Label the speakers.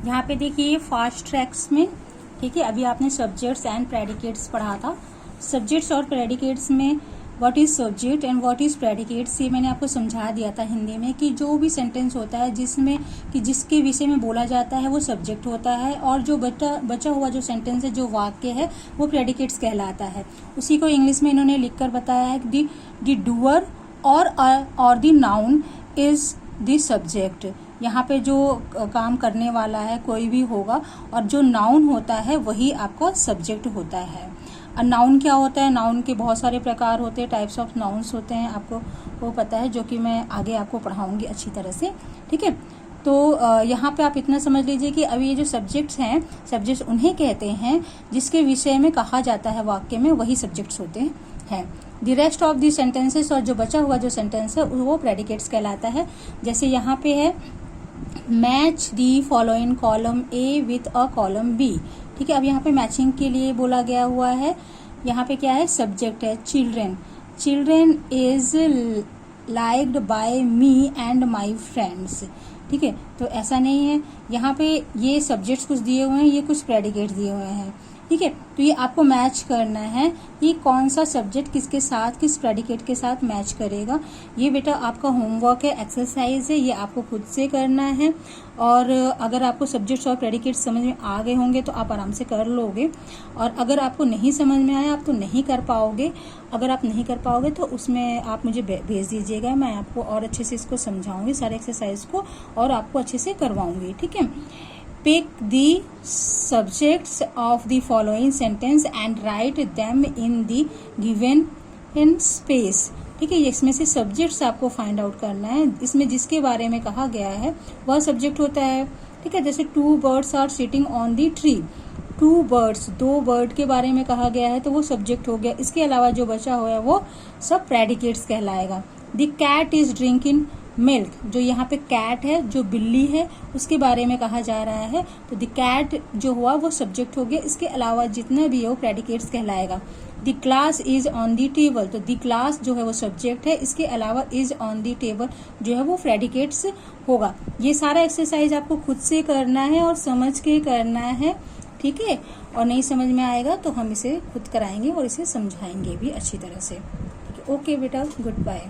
Speaker 1: यहाँ पे देखिए फास्ट ट्रैक्स में, ठीक है, अभी आपने सब्जेक्ट्स एंड प्रेडिकेट्स पढ़ा था। सब्जेक्ट्स और प्रेडिकेट्स में what is subject and what is predicates, ये मैंने आपको समझा दिया था हिंदी में कि जो भी सेंटेंस होता है जिसमें कि जिसके विषय में बोला जाता है वो सब्जेक्ट होता है, और जो बचा हुआ जो सेंटेंस है, जो वाक्य है, वो प्रेडिकेट्स कहलाता है। उसी को इंग्लिश में इन्होंने लिखकर बताया है, द डूअर और the noun is the subject. यहाँ पे जो काम करने वाला है कोई भी होगा, और जो नाउन होता है वही आपका सब्जेक्ट होता है। और नाउन क्या होता है? नाउन के बहुत सारे प्रकार होते हैं, टाइप्स ऑफ नाउन्स होते हैं, आपको वो पता है, जो कि मैं आगे आपको पढ़ाऊंगी अच्छी तरह से, ठीक है। तो यहाँ पे आप इतना समझ लीजिए कि अभी ये जो सब्जेक्ट्स हैं, सब्जेक्ट्स उन्हें कहते हैं जिसके विषय में कहा जाता है वाक्य में, वही सब्जेक्ट्स होते हैं। The rest of the sentences, और जो बचा हुआ जो सेंटेंस है वो प्रेडिकेट्स कहलाता है। जैसे यहाँ पे है match the following column A with a column B, ठीक है। अब यहाँ पे मैचिंग के लिए बोला गया हुआ है। यहाँ पे क्या है? सब्जेक्ट है children. Children is liked by me and my friends, ठीक है। तो ऐसा नहीं है, यहाँ पे ये सब्जेक्ट्स कुछ दिए हुए हैं, ये कुछ प्रेडिकेट दिए हुए हैं, ठीक है। तो ये आपको मैच करना है कि कौन सा सब्जेक्ट किसके साथ, किस प्रेडिकेट के साथ मैच करेगा। ये बेटा आपका होमवर्क है, एक्सरसाइज है, ये आपको खुद से करना है। और अगर आपको सब्जेक्ट्स और प्रेडिकेट समझ में आ गए होंगे तो आप आराम से कर लोगे, और अगर आपको नहीं समझ में आया आप तो नहीं कर पाओगे। अगर आप नहीं कर पाओगे तो उसमें आप मुझे भेज दीजिएगा, मैं आपको और अच्छे से इसको समझाऊंगी, सारे एक्सरसाइज को, और आपको अच्छे से करवाऊंगी, ठीक है। Pick the subjects of the following sentence and write them in the given space, ठीक है। इसमें से सब्जेक्ट्स आपको फाइंड आउट करना है, इसमें जिसके बारे में कहा गया है वह सब्जेक्ट होता है, ठीक है। जैसे 2 birds are sitting on the tree, 2 birds, 2 bird के बारे में कहा गया है तो वो सब्जेक्ट हो गया। इसके अलावा जो बचा हुआ है वो सब प्रेडिकेट्स कहलाएगा। The cat is drinking milk, जो यहाँ पे कैट है, जो बिल्ली है, उसके बारे में कहा जा रहा है, तो द कैट जो हुआ वो सब्जेक्ट हो गया। इसके अलावा जितना भी है वो प्रेडिकेट्स कहलाएगा। The class is on the table, तो द क्लास जो है वो सब्जेक्ट है, इसके अलावा इज ऑन द टेबल जो है वो प्रेडिकेट्स होगा। ये सारा एक्सरसाइज आपको खुद से करना है और समझ के करना है, ठीक है। और नहीं समझ में आएगा तो हम इसे खुद कराएंगे और इसे समझाएंगे भी अच्छी तरह से। ओके बेटा, गुड बाय।